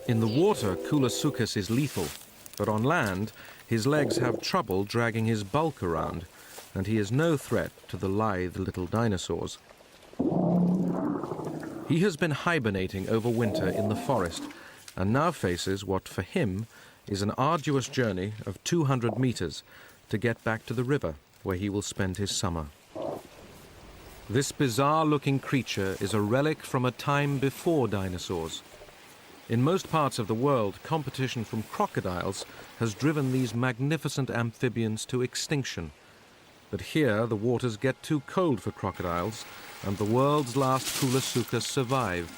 In the water, Koolasuchus is lethal, but on land, his legs have trouble dragging his bulk around, and he is no threat to the lithe little dinosaurs. He has been hibernating over winter in the forest and now faces what for him is an arduous journey of 200 meters to get back to the river where he will spend his summer. This bizarre-looking creature is a relic from a time before dinosaurs. In most parts of the world, competition from crocodiles has driven these magnificent amphibians to extinction. But here, the waters get too cold for crocodiles, and the world's last Koolasuchus survive,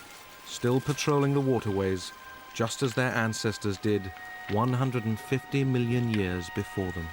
still patrolling the waterways, just as their ancestors did 150 million years before them.